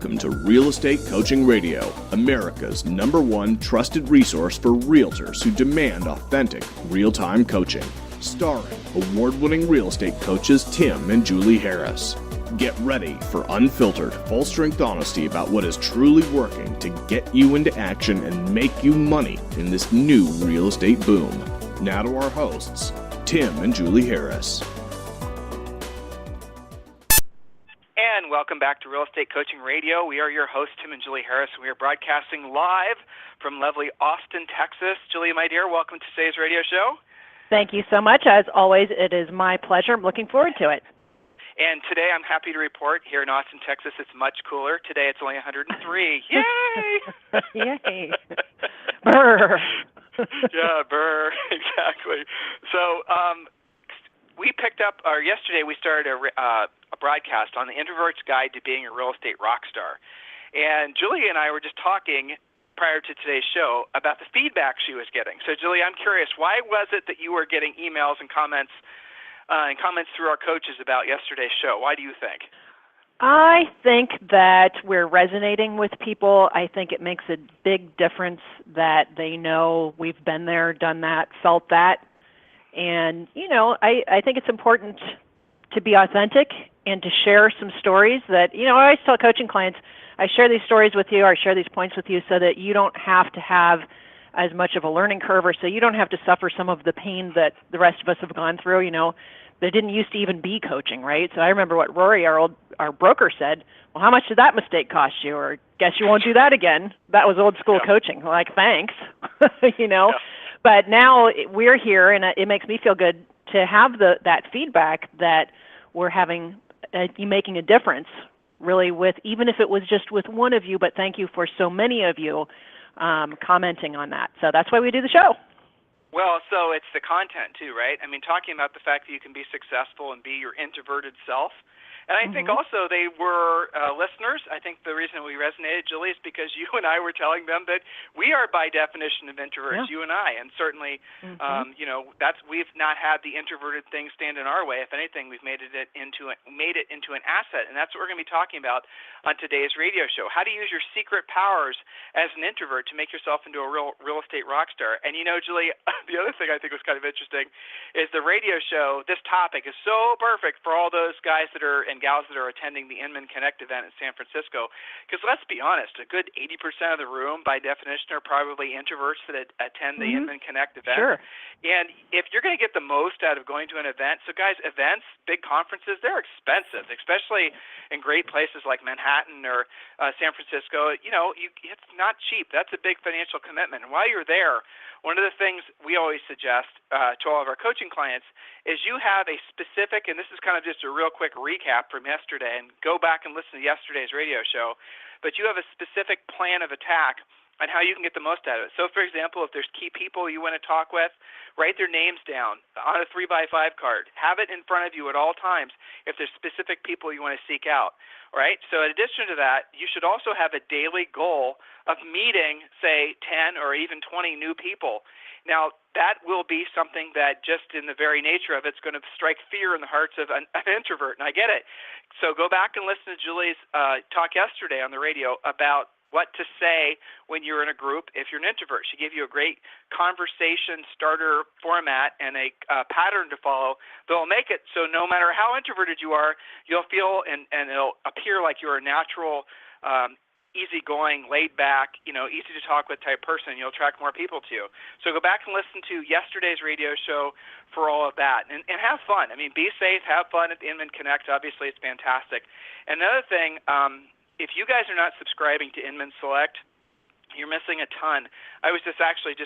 Welcome to Real Estate Coaching Radio, America's #1 trusted resource for realtors who demand authentic, real-time coaching. Starring award-winning real estate coaches Tim and Julie Harris. Get ready for unfiltered, full-strength honesty about what is truly working to get you into action and make you money in this new real estate boom. Now to our hosts, Tim and Julie Harris. And welcome back to Real Estate Coaching Radio. We are your hosts, Tim and Julie Harris. We are broadcasting live from lovely Austin, Texas. Julie, my dear, welcome to today's radio show. Thank you so much. As always, it is my pleasure. I'm looking forward to it. And today I'm happy to report here in Austin, Texas, it's much cooler. Today it's only 103. Yay! Yay. Brr. Yeah, brr. Exactly. So we picked up, or yesterday we started a broadcast on the Introvert's Guide to Being a Real Estate Rock Star. And Julie and I were just talking prior to today's show about the feedback she was getting. So Julie, I'm curious, why was it that you were getting emails and comments through our coaches about yesterday's show? Why do you think? I think that we're resonating with people. I think it makes a big difference that they know we've been there, done that, felt that. And, you know, I think it's important to be authentic and to share some stories that, you know, I always tell coaching clients, I share these stories with you, I share these points with you so that you don't have to have as much of a learning curve, or so you don't have to suffer some of the pain that the rest of us have gone through. You know, there didn't used to even be coaching, right? So I remember what Rory, our broker, said, well, how much did that mistake cost you? Or guess you won't do that again. That was old school coaching. Like, thanks, you know. Yeah. But now we're here, and it makes me feel good to have that feedback that we're having, making a difference, really, with, even if it was just with one of you, but thank you for so many of you commenting on that. So that's why we do the show. Well, so it's the content too, right? I mean, talking about the fact that you can be successful and be your introverted self. And I think also they were listeners. I think the reason we resonated, Julie, is because you and I were telling them that we are by definition of introverts, you and I. And certainly, you know, we've not had the introverted thing stand in our way. If anything, we've made it into an asset. And that's what we're going to be talking about on today's radio show. How to use your secret powers as an introvert to make yourself into a real estate rock star. And, you know, Julie, the other thing I think was kind of interesting is the radio show, this topic is so perfect for all those guys that are and gals that are attending the Inman Connect event in San Francisco. Because let's be honest, a good 80% of the room, by definition, are probably introverts that attend the Inman Connect event. Sure. And if you're going to get the most out of going to an event, so guys, events, big conferences, they're expensive, especially in great places like Manhattan or San Francisco. You know, it's not cheap. That's a big financial commitment. And while you're there, one of the things we always suggest to all of our coaching clients is you have a specific, and this is kind of just a real quick recap from yesterday, and go back and listen to yesterday's radio show, but you have a specific plan of attack on how you can get the most out of it. So, for example, if there's key people you want to talk with, write their names down on a 3x5 card. Have it in front of you at all times if there's specific people you want to seek out, right? So in addition to that, you should also have a daily goal of meeting, say, 10 or even 20 new people. Now, that will be something that just in the very nature of it's going to strike fear in the hearts of an introvert, and I get it. So go back and listen to Julie's talk yesterday on the radio about what to say when you're in a group if you're an introvert. She gave you a great conversation starter format and a pattern to follow that will make it so no matter how introverted you are, you'll feel and it'll appear like you're a natural, easygoing, laid back, you know, easy to talk with type person. You'll attract more people to you. So go back and listen to yesterday's radio show for all of that and have fun. I mean, be safe, have fun at the Inman Connect. Obviously, it's fantastic. And another thing, if you guys are not subscribing to Inman Select, you're missing a ton. I was just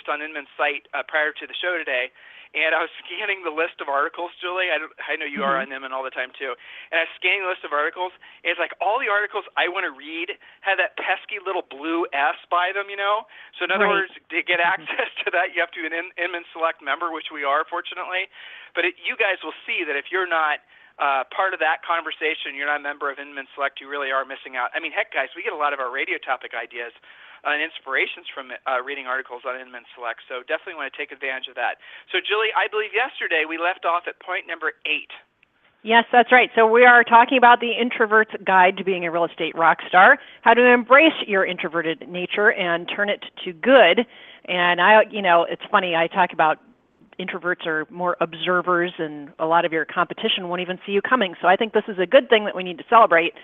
on Inman's site prior to the show today, and I was scanning the list of articles, Julie. I know you are on Inman all the time too. And I was scanning the list of articles, and it's like all the articles I want to read have that pesky little blue S by them, you know? So in other words, to get access to that, you have to be an Inman Select member, which we are, fortunately. But you guys will see that if you're not part of that conversation, you're not a member of Inman Select, you really are missing out. I mean, heck, guys, we get a lot of our radio topic ideas and inspirations from reading articles on Inman Select, so definitely want to take advantage of that. So, Julie, I believe yesterday we left off at point number 8. Yes, that's right. So we are talking about the Introvert's Guide to Being a Real Estate Rock Star, how to embrace your introverted nature and turn it to good. And it's funny, I talk about introverts are more observers, and a lot of your competition won't even see you coming. So I think this is a good thing that we need to celebrate.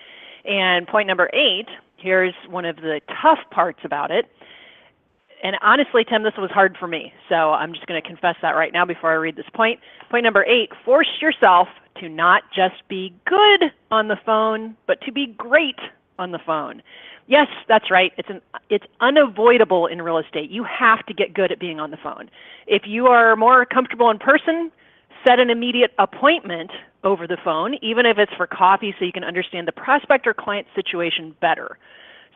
And point number 8, here's one of the tough parts about it. And honestly, Tim, this was hard for me. So I'm just going to confess that right now before I read this point. Point number 8, force yourself to not just be good on the phone, but to be great on the phone. Yes, that's right. It's unavoidable in real estate. You have to get good at being on the phone. If you are more comfortable in person, set an immediate appointment over the phone, even if it's for coffee, so you can understand the prospect or client situation better.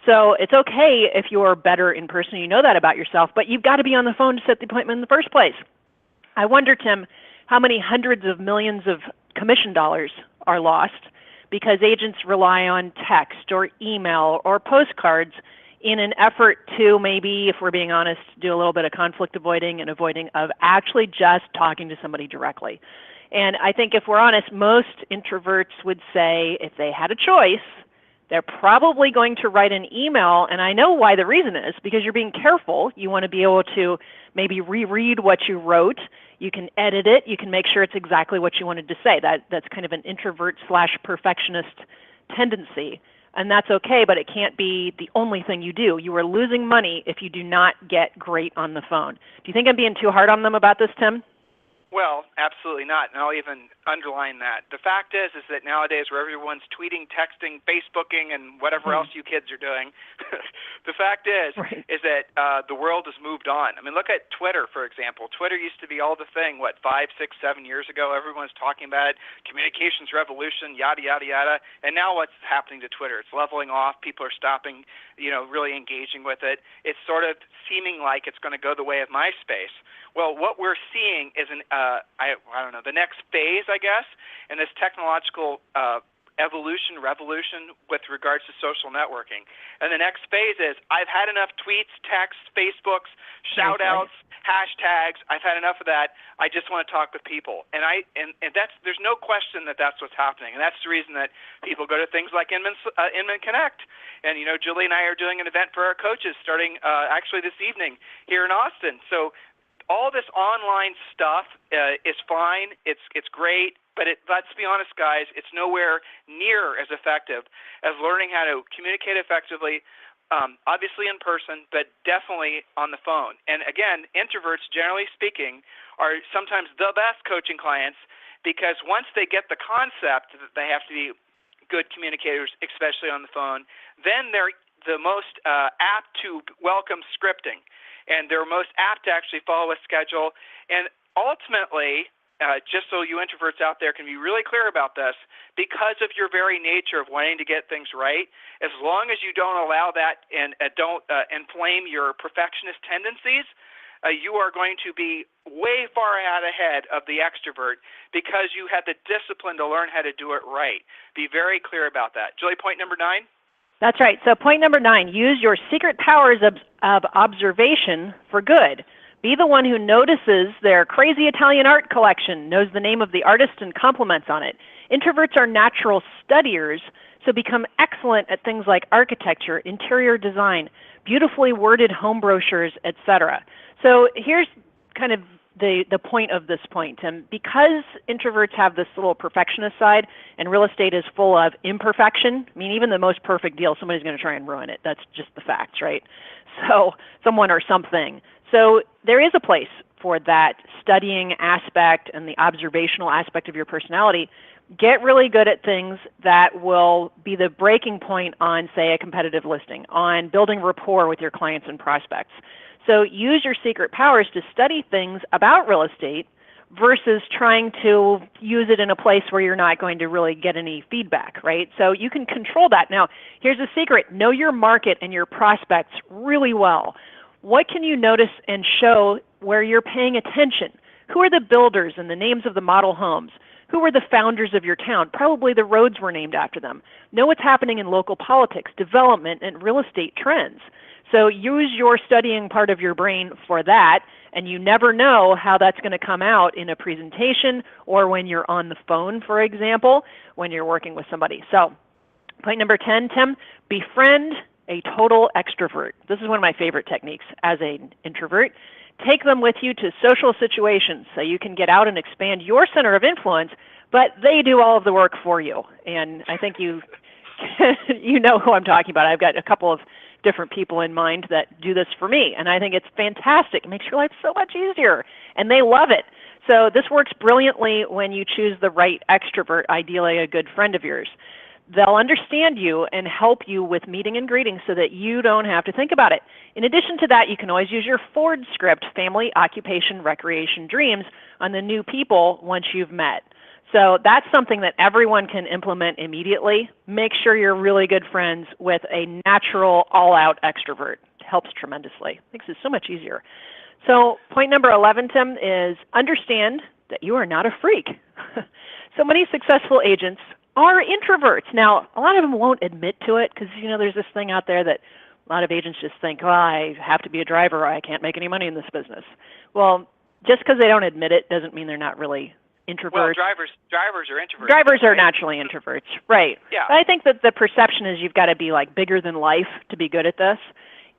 So it's okay if you're better in person, you know that about yourself, but you've got to be on the phone to set the appointment in the first place. I wonder, Tim, how many hundreds of millions of commission dollars are lost because agents rely on text or email or postcards in an effort to maybe, if we're being honest, do a little bit of conflict avoiding and avoiding of actually just talking to somebody directly. And I think if we're honest, most introverts would say if they had a choice, they're probably going to write an email, and I know why the reason is, because you're being careful. You want to be able to maybe reread what you wrote. You can edit it. You can make sure it's exactly what you wanted to say. That's kind of an introvert/perfectionist tendency, and that's okay, but it can't be the only thing you do. You are losing money if you do not get great on the phone. Do you think I'm being too hard on them about this, Tim? Well, absolutely not, and I'll even underline that. The fact is that nowadays where everyone's tweeting, texting, Facebooking, and whatever else you kids are doing, the fact is that the world has moved on. I mean, look at Twitter, for example. Twitter used to be all the thing, 5, 6, 7 years ago? Everyone's talking about it, communications revolution, yada, yada, yada, and now what's happening to Twitter? It's leveling off. People are stopping, really engaging with it. It's sort of seeming like it's going to go the way of MySpace. Well, what we're seeing is the next phase, I guess, in this technological revolution with regards to social networking. And the next phase is I've had enough tweets, texts, Facebooks, shout-outs, hashtags. I've had enough of that. I just want to talk with people. And there's no question that that's what's happening. And that's the reason that people go to things like Inman Connect. And, Julie and I are doing an event for our coaches starting actually this evening here in Austin. So all this online stuff is fine. It's great, but let's be honest, guys, it's nowhere near as effective as learning how to communicate effectively, obviously in person, but definitely on the phone. And again, introverts, generally speaking, are sometimes the best coaching clients because once they get the concept that they have to be good communicators, especially on the phone, then they're the most apt to welcome scripting. And they're most apt to actually follow a schedule. And ultimately, just so you introverts out there can be really clear about this, because of your very nature of wanting to get things right, as long as you don't allow that and don't inflame your perfectionist tendencies, you are going to be way far ahead of the extrovert because you had the discipline to learn how to do it right. Be very clear about that. Julie, point number 9? That's right. So point number 9, use your secret powers of observation for good. Be the one who notices their crazy Italian art collection, knows the name of the artist, and compliments on it. Introverts are natural studiers, so become excellent at things like architecture, interior design, beautifully worded home brochures, etc. So here's kind of the point of this point, Tim. Because introverts have this little perfectionist side and real estate is full of imperfection, I mean, even the most perfect deal, somebody's going to try and ruin it. That's just the facts, right? So someone or something. So there is a place for that studying aspect and the observational aspect of your personality. Get really good at things that will be the breaking point on, say, a competitive listing, on building rapport with your clients and prospects. So use your secret powers to study things about real estate versus trying to use it in a place where you're not going to really get any feedback, right? So you can control that. Now, here's a secret. Know your market and your prospects really well. What can you notice and show where you're paying attention? Who are the builders and the names of the model homes? Who were the founders of your town? Probably the roads were named after them. Know what's happening in local politics, development, and real estate trends. So use your studying part of your brain for that, and you never know how that's going to come out in a presentation or when you're on the phone, for example, when you're working with somebody. So point number 10, Tim, befriend a total extrovert. This is one of my favorite techniques as an introvert. Take them with you to social situations so you can get out and expand your center of influence, but they do all of the work for you. And I think you know who I'm talking about. I've got a couple of different people in mind that do this for me, and I think it's fantastic. It makes your life so much easier, and they love it. So this works brilliantly when you choose the right extrovert, ideally a good friend of yours. They'll understand you and help you with meeting and greeting so that you don't have to think about it. In addition to that, you can always use your Ford script, family, occupation, recreation, dreams, on the new people once you've met. So that's something that everyone can implement immediately. Make sure you're really good friends with a natural, all-out extrovert. It helps tremendously. Makes it so much easier. So point number 11, Tim, is understand that you are not a freak. So many successful agents are introverts. Now, a lot of them won't admit to it because, there's this thing out there that a lot of agents just think, oh, I have to be a driver or I can't make any money in this business. Well, just because they don't admit it doesn't mean they're not really introverts. Well, drivers are introverts. Drivers are naturally introverts, right. Yeah. But I think that the perception is you've got to be like bigger than life to be good at this.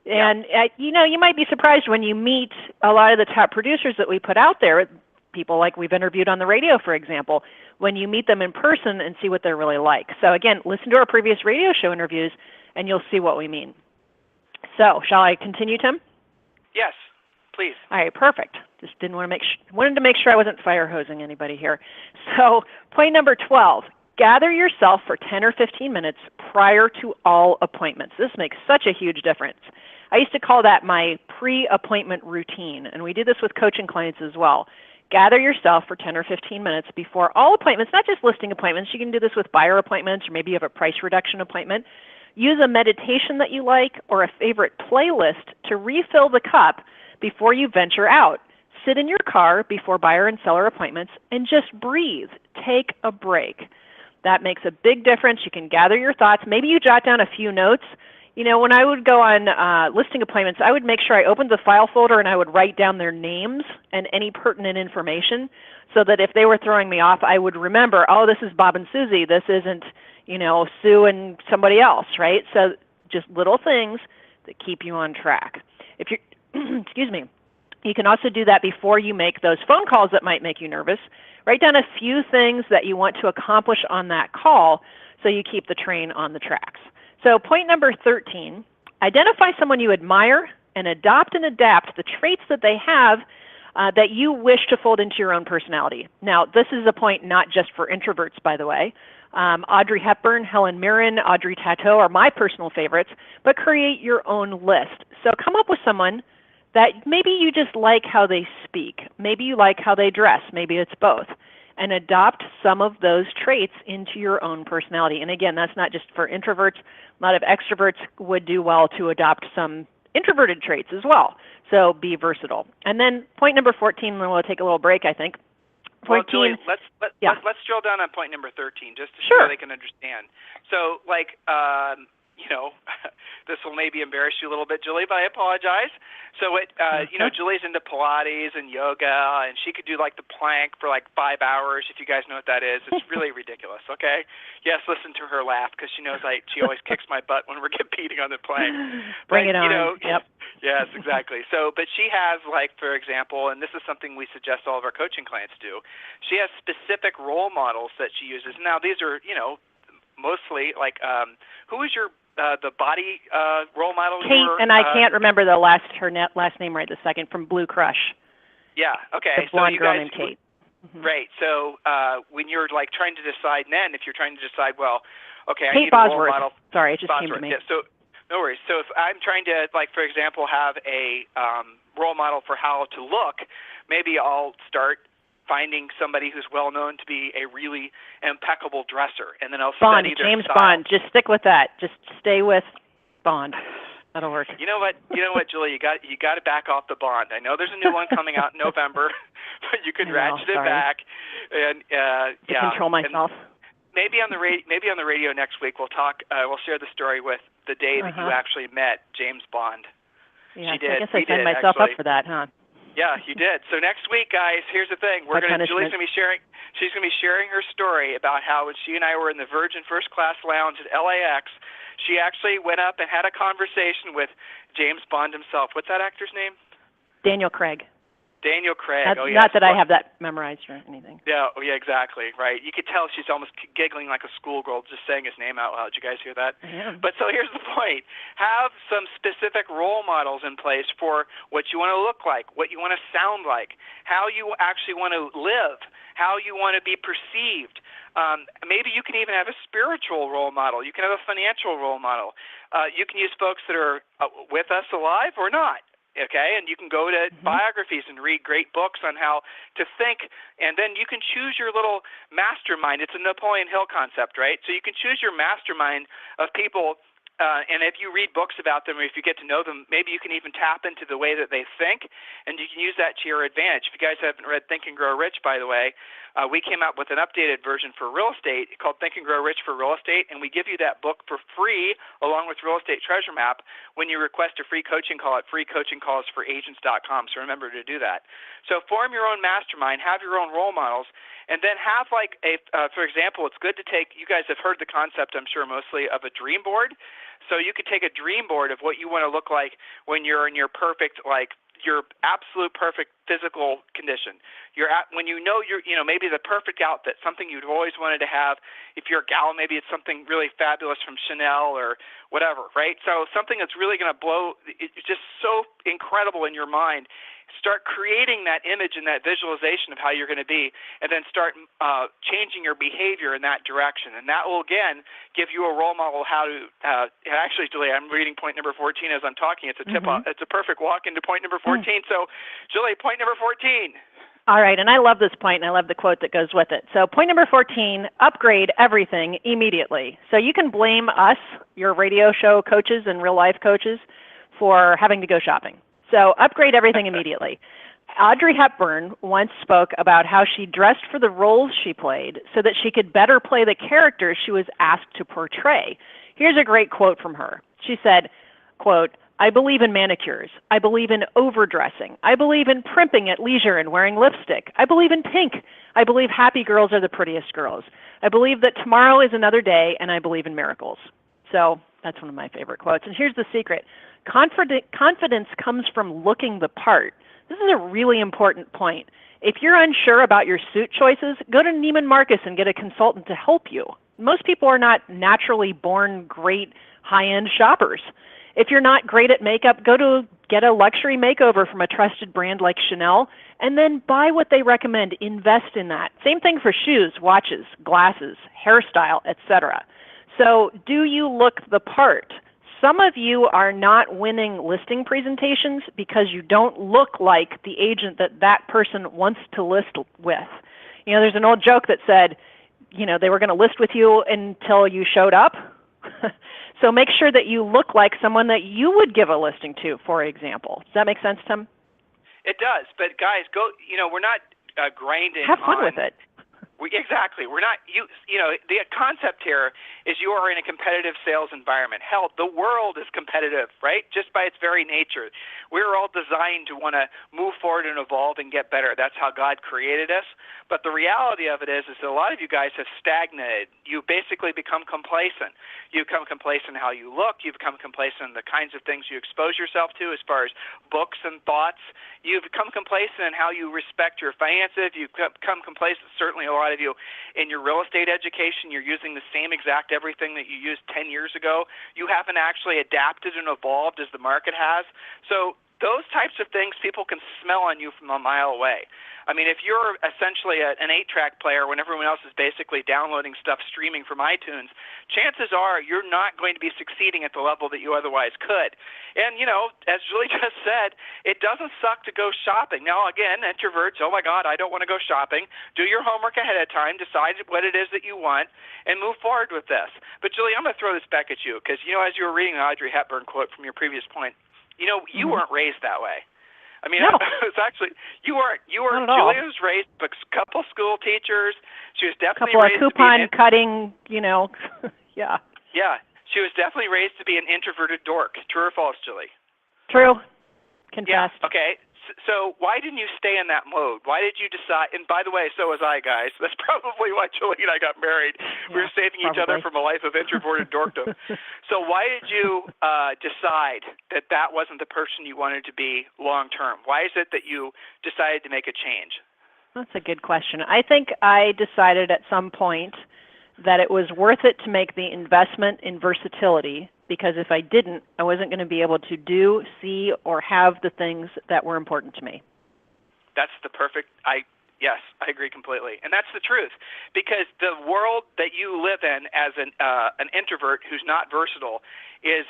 And, you might be surprised when you meet a lot of the top producers that we put out there, people like we've interviewed on the radio, for example, when you meet them in person and see what they're really like. So again, listen to our previous radio show interviews and you'll see what we mean. So shall I continue, Tim? Yes, please. All right, perfect. Just wanted to make sure I wasn't fire hosing anybody here. So point number 12, gather yourself for 10 or 15 minutes prior to all appointments. This makes such a huge difference. I used to call that my pre-appointment routine, and we do this with coaching clients as well. Gather yourself for 10 or 15 minutes before all appointments, not just listing appointments. You can do this with buyer appointments, or maybe you have a price reduction appointment. Use a meditation that you like or a favorite playlist to refill the cup before you venture out. Sit in your car before buyer and seller appointments and just breathe. Take a break. That makes a big difference. You can gather your thoughts. Maybe you jot down a few notes. When I would go on listing appointments, I would make sure I opened the file folder and I would write down their names and any pertinent information so that if they were throwing me off, I would remember, oh, this is Bob and Susie. This isn't, Sue and somebody else, right? So just little things that keep you on track. If you're, excuse me, you can also do that before you make those phone calls that might make you nervous. Write down a few things that you want to accomplish on that call so you keep the train on the tracks. So point number 13, identify someone you admire and adopt and adapt the traits that they have that you wish to fold into your own personality. Now, this is a point not just for introverts, by the way. Audrey Hepburn, Helen Mirren, Audrey Tautou are my personal favorites, but create your own list. So come up with someone that maybe you just like how they speak. Maybe you like how they dress. Maybe it's both. And adopt some of those traits into your own personality. And again, that's not just for introverts. A lot of extroverts would do well to adopt some introverted traits as well. So be versatile. And then point number 14, and then we'll take a little break, I think. Well, Julie, let's drill down on point number 13 just to sure. so they can understand. So, this will maybe embarrass you a little bit, Julie, but I apologize. So, Julie's into Pilates and yoga, and she could do the plank for 5 hours, if you guys know what that is. It's really ridiculous, okay? Yes, listen to her laugh because she knows she always kicks my butt when we're competing on the plank. Bring it on. Yep. Yes, exactly. So, but she has, for example, and this is something we suggest all of our coaching clients do, she has specific role models that she uses. Now, these are, mostly who is your the body role model? Kate, and I can't remember her last name right this second, from Blue Crush. Yeah, okay. The blonde girl named Kate. Right. So when you're trying to decide, then if you're trying to decide, well, okay, Kate I need a Bosworth. role model. Sorry, it just Bosworth. came to me. Yeah, so no worries. So if I'm trying to, for example, have a role model for how to look, maybe I'll start finding somebody who's well known to be a really impeccable dresser, and then I'll study their James style. Bond. Just stick with that. Just stay with Bond. That'll work. You know what, Julie, you got to back off the Bond. I know there's a new one coming out in November, but you can ratchet it back. And control myself. Maybe on the radio next week we'll talk. We'll share the story with the day that you actually met James Bond. Yeah, She did. I guess I signed myself up for that, huh? Yeah, you did. So next week, guys, here's the thing. Julie's going to be sharing. She's going to be sharing her story about how when she and I were in the Virgin First Class Lounge at LAX, she actually went up and had a conversation with James Bond himself. What's that actor's name? Daniel Craig. Daniel Craig. Not that I have that memorized or anything. Yeah, exactly. Right. You could tell she's almost giggling like a schoolgirl just saying his name out loud. Did you guys hear that? I am. But so here's the point. Have some specific role models in place for what you want to look like, what you want to sound like, how you actually want to live, how you want to be perceived. Maybe you can even have a spiritual role model. You can have a financial role model. You can use folks that are with us alive or not. Okay, and you can go to biographies and read great books on how to think, and then you can choose your little mastermind. It's a Napoleon Hill concept, right? So you can choose your mastermind of people, and if you read books about them or if you get to know them, maybe you can even tap into the way that they think, and you can use that to your advantage. If you guys haven't read Think and Grow Rich, by the way, we came out with an updated version for real estate called Think and Grow Rich for Real Estate, and we give you that book for free along with Real Estate Treasure Map when you request a free coaching call at freecoachingcallsforagents.com. So remember to do that. So form your own mastermind, have your own role models, and then have like for example, it's good to take, you guys have heard the concept, I'm sure, mostly of a dream board. So you could take a dream board of what you want to look like when you're in your perfect, like your absolute perfect physical condition. When you know maybe the perfect outfit, something you've always wanted to have. If you're a gal, maybe it's something really fabulous from Chanel or whatever, right? So something that's really going to blow, it's just so incredible in your mind. Start creating that image and that visualization of how you're going to be, and then start changing your behavior in that direction. And that will, again, give you a role model how to actually, Julie, I'm reading point number 14 as I'm talking. It's a tip-off. It's a perfect walk into point number 14. So, Julie, point number 14. All right, and I love this point, and I love the quote that goes with it. So point number 14, upgrade everything immediately. So you can blame us, your radio show coaches and real-life coaches, for having to go shopping. So upgrade everything immediately. Audrey Hepburn once spoke about how she dressed for the roles she played so that she could better play the characters she was asked to portray. Here's a great quote from her. She said, quote, I believe in manicures. I believe in overdressing. I believe in primping at leisure and wearing lipstick. I believe in pink. I believe happy girls are the prettiest girls. I believe that tomorrow is another day, and I believe in miracles. So that's one of my favorite quotes. And here's the secret. Confidence comes from looking the part. This is a really important point. If you're unsure about your suit choices, go to Neiman Marcus and get a consultant to help you. Most people are not naturally born great high-end shoppers. If you're not great at makeup, go to get a luxury makeover from a trusted brand like Chanel, and then buy what they recommend. Invest in that. Same thing for shoes, watches, glasses, hairstyle, etc. So do you look the part? Some of you are not winning listing presentations because you don't look like the agent that person wants to list with. You know, there's an old joke that said, they were going to list with you until you showed up. So make sure that you look like someone that you would give a listing to, for example. Does that make sense, Tim? It does. But guys, we're not grinding. Have fun with it. Exactly. We're not, the concept here is you are in a competitive sales environment. Hell, the world is competitive, right? Just by its very nature. We're all designed to want to move forward and evolve and get better. That's how God created us. But the reality of it is that a lot of you guys have stagnated. You basically become complacent. You become complacent in how you look. You become complacent in the kinds of things you expose yourself to as far as books and thoughts. You become complacent in how you respect your finances. You become complacent, certainly a lot of you, in your real estate education. You're using the same exact everything that you used 10 years ago. You haven't actually adapted and evolved as the market has. So those types of things people can smell on you from a mile away. I mean, if you're essentially an 8-track player when everyone else is basically downloading stuff streaming from iTunes, chances are you're not going to be succeeding at the level that you otherwise could. And, as Julie just said, it doesn't suck to go shopping. Now, again, introverts, oh, my God, I don't want to go shopping. Do your homework ahead of time, decide what it is that you want, and move forward with this. But, Julie, I'm going to throw this back at you because, as you were reading the Audrey Hepburn quote from your previous point, you weren't raised that way. I mean, no. It's actually you were. Julia was raised by a couple school teachers. She was definitely raised to be coupon cutting. Yeah. Yeah, she was definitely raised to be an introverted dork. True or false, Julie? True. confessed. Yeah, okay. So why didn't you stay in that mode? Why did you decide? And by the way, so was I, guys. That's probably why Julie and I got married. We were saving each other from a life of introverted dorkdom. So why did you decide that that wasn't the person you wanted to be long term? Why is it that you decided to make a change? That's a good question. I think I decided at some point that it was worth it to make the investment in versatility, because if I didn't, I wasn't going to be able to do, see, or have the things that were important to me. That's the perfect, yes, I agree completely. And that's the truth, because the world that you live in as an introvert who's not versatile is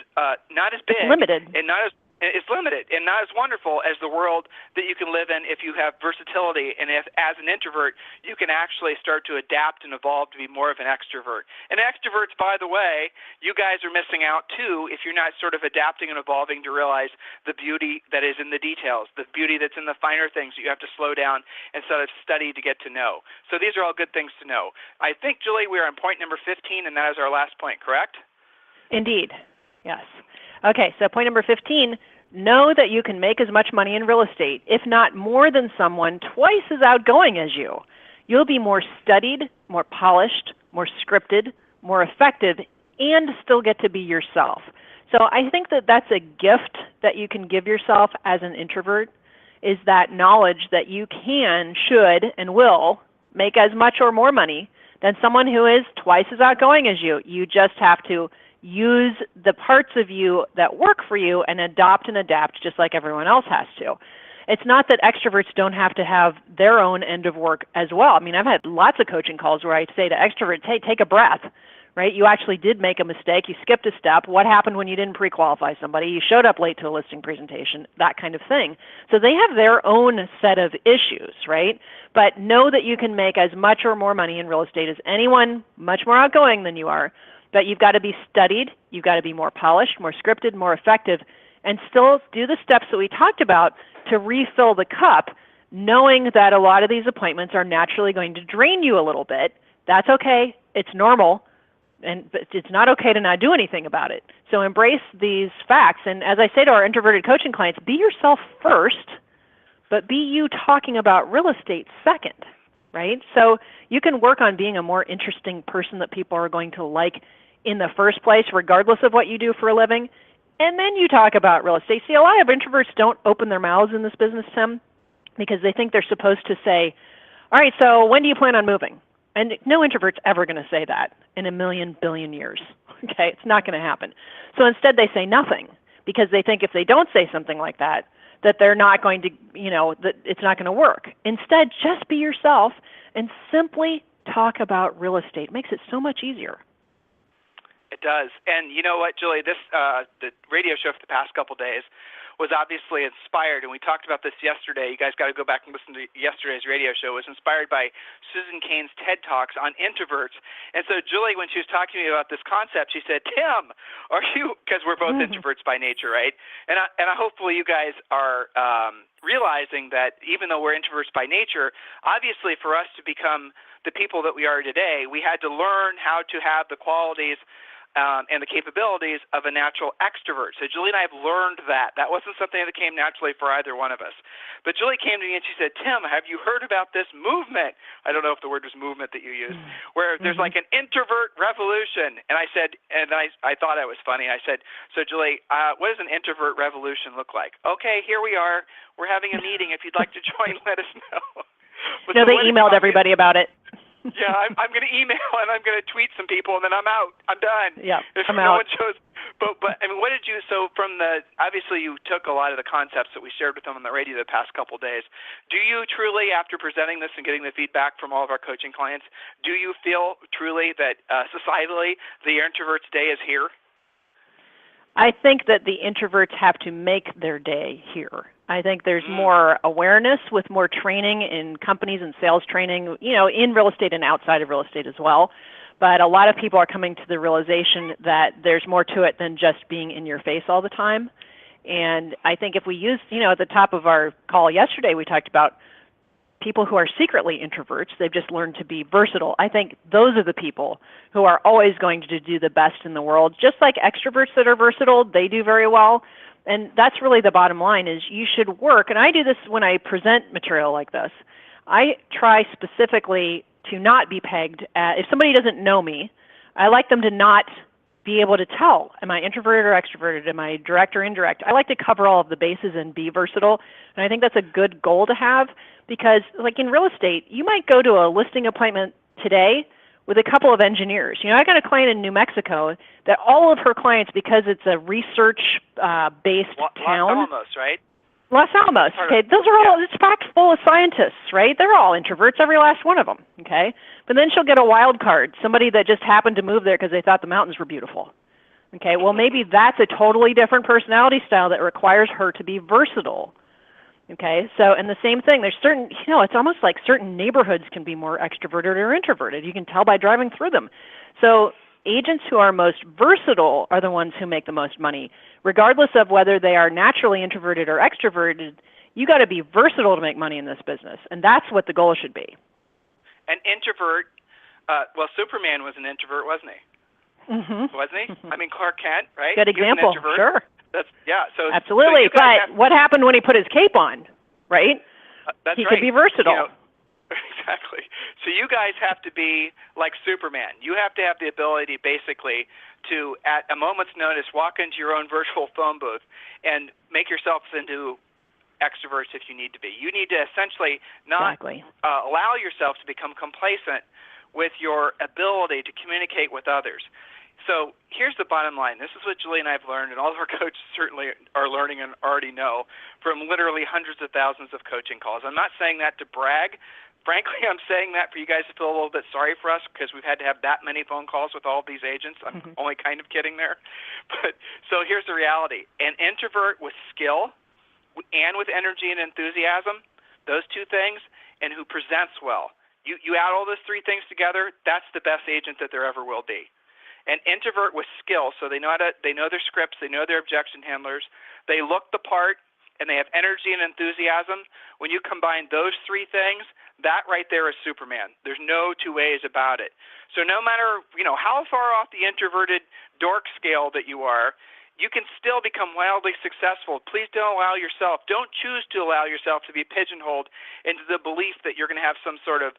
not as big. It's limited. And it's limited and not as wonderful as the world that you can live in if you have versatility, and if, as an introvert, you can actually start to adapt and evolve to be more of an extrovert. And extroverts, by the way, you guys are missing out too if you're not sort of adapting and evolving to realize the beauty that is in the details, the beauty that's in the finer things that you have to slow down and sort of study to get to know. So these are all good things to know. I think, Julie, we are on point number 15, and that is our last point, correct? Indeed, yes. Okay, so point number 15, know that you can make as much money in real estate, if not more than someone twice as outgoing as you. You'll be more studied, more polished, more scripted, more effective, and still get to be yourself. So I think that that's a gift that you can give yourself as an introvert, is that knowledge that you can, should, and will make as much or more money than someone who is twice as outgoing as you. You just have to use the parts of you that work for you and adopt and adapt just like everyone else has to. It's not that extroverts don't have to have their own end of work as well. I mean, I've had lots of coaching calls where I say to extroverts, hey, take a breath, right? You actually did make a mistake. You skipped a step. What happened when you didn't pre-qualify somebody? You showed up late to a listing presentation, that kind of thing. So they have their own set of issues, right? But know that you can make as much or more money in real estate as anyone much more outgoing than you are. But you've got to be studied, you've got to be more polished, more scripted, more effective, and still do the steps that we talked about to refill the cup, knowing that a lot of these appointments are naturally going to drain you a little bit. That's okay. It's normal, and it's not okay to not do anything about it. So embrace these facts. And as I say to our introverted coaching clients, be yourself first, but be you talking about real estate second. Right? So you can work on being a more interesting person that people are going to like in the first place, regardless of what you do for a living, and then you talk about real estate. See, a lot of introverts don't open their mouths in this business, Tim, because they think they're supposed to say, all right, so when do you plan on moving? And no introvert's ever going to say that in a million billion years. Okay, it's not going to happen. So instead they say nothing, because they think if they don't say something like that, that they're not going to, that it's not going to work. Instead, just be yourself and simply talk about real estate. It makes it so much easier. It does. And you know what, Julie, the radio show for the past couple days was obviously inspired, and we talked about this yesterday. You guys got to go back and listen to yesterday's radio show. It was inspired by Susan Cain's TED Talks on introverts. And so Julie, when she was talking to me about this concept, she said, Tim, are you, because we're both introverts by nature, right? And hopefully you guys are realizing that even though we're introverts by nature, obviously for us to become the people that we are today, we had to learn how to have the qualities and the capabilities of a natural extrovert. So Julie and I have learned that. That wasn't something that came naturally for either one of us. But Julie came to me and she said, Tim, have you heard about this movement? I don't know if the word was movement that you used, where there's like an introvert revolution. And I said, and I thought I was funny. I said, so Julie, what does an introvert revolution look like? Okay, here we are. We're having a meeting. If you'd like to join, let us know. No, they emailed everybody about it. Yeah, I'm going to email and I'm going to tweet some people, and then I'm out. I'm done. Yeah, if I'm no out. one shows. But I mean, what did you? So obviously you took a lot of the concepts that we shared with them on the radio the past couple of days. Do you truly, after presenting this and getting the feedback from all of our coaching clients, do you feel truly that societally the introvert's day is here? I think that the introverts have to make their day here. I think there's more awareness with more training in companies and sales training, in real estate and outside of real estate as well. But a lot of people are coming to the realization that there's more to it than just being in your face all the time. And I think if we use, at the top of our call yesterday, we talked about people who are secretly introverts. They've just learned to be versatile. I think those are the people who are always going to do the best in the world. Just like extroverts that are versatile, they do very well. And that's really the bottom line is you should work, and I do this when I present material like this. I try specifically to not be pegged at, if somebody doesn't know me, I like them to not be able to tell, am I introverted or extroverted, am I direct or indirect? I like to cover all of the bases and be versatile, and I think that's a good goal to have because like in real estate, you might go to a listing appointment today with a couple of engineers. You know, I got a client in New Mexico that all of her clients, because it's a research-based town. Los Alamos, right? Los Alamos, okay, those are all, it's packed full of scientists, right? They're all introverts, every last one of them, okay? But then she'll get a wild card, somebody that just happened to move there because they thought the mountains were beautiful. Okay, well maybe that's a totally different personality style that requires her to be versatile. Okay, so, and the same thing, there's certain, you know, it's almost like certain neighborhoods can be more extroverted or introverted. You can tell by driving through them. So agents who are most versatile are the ones who make the most money. Regardless of whether they are naturally introverted or extroverted, you got to be versatile to make money in this business, and that's what the goal should be. An introvert, well, Superman was an introvert, wasn't he? Mm-hmm. Wasn't he? I mean, Clark Kent, right? Good example, sure. That's, yeah, so absolutely, so but what happened when he put his cape on, right? That's he right. could be versatile. You know, exactly. So you guys have to be like Superman. You have to have the ability, basically, to, at a moment's notice, walk into your own virtual phone booth and make yourselves into extroverts if you need to be. You need to essentially not allow yourself to become complacent with your ability to communicate with others. So here's the bottom line. This is what Julie and I have learned, and all of our coaches certainly are learning and already know from literally hundreds of thousands of coaching calls. I'm not saying that to brag. Frankly, I'm saying that for you guys to feel a little bit sorry for us because we've had to have that many phone calls with all of these agents. I'm only kind of kidding there. But so here's the reality. An introvert with skill and with energy and enthusiasm, those two things, and who presents well. You add all those three things together, that's the best agent that there ever will be. An introvert with skill, so they know their scripts, they know their objection handlers, they look the part, and they have energy and enthusiasm. When you combine those three things, that right there is Superman. There's no two ways about it. So no matter how far off the introverted dork scale that you are, you can still become wildly successful. Please don't choose to allow yourself to be pigeonholed into the belief that you're going to have some sort of,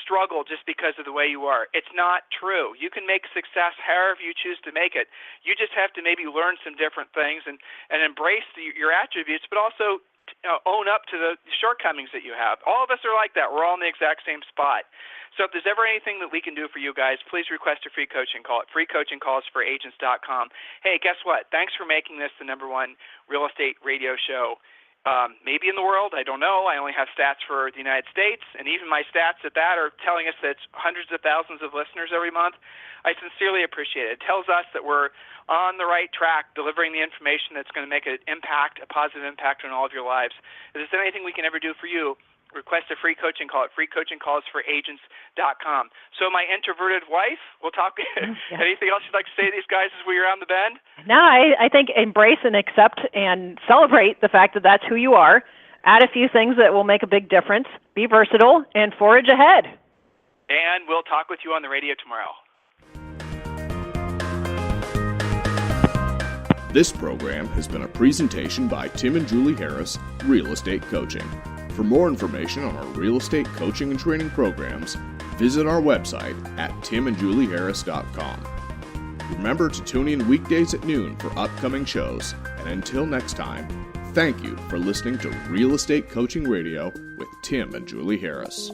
struggle just because of the way you are. It's not true. You can make success however you choose to make it. You just have to maybe learn some different things and embrace your attributes, but also own up to the shortcomings that you have. All of us are like that. We're all in the exact same spot. So if there's ever anything that we can do for you guys, please request a free coaching call at freecoachingcallsforagents.com. Hey, guess what? Thanks for making this the #1 real estate radio show. Maybe in the world, I don't know. I only have stats for the United States, and even my stats at that are telling us that it's hundreds of thousands of listeners every month. I sincerely appreciate it. It tells us that we're on the right track, delivering the information that's going to make an impact, a positive impact on all of your lives. If there's anything we can ever do for you, request a free coaching call at freecoachingcallsforagents.com. So my introverted wife, we'll talk. Anything else you'd like to say to these guys as we around the bend? No, I think embrace and accept and celebrate the fact that that's who you are. Add a few things that will make a big difference. Be versatile and forage ahead. And we'll talk with you on the radio tomorrow. This program has been a presentation by Tim and Julie Harris, Real Estate Coaching. For more information on our real estate coaching and training programs, visit our website at timandjulieharris.com. Remember to tune in weekdays at noon for upcoming shows, and until next time, thank you for listening to Real Estate Coaching Radio with Tim and Julie Harris.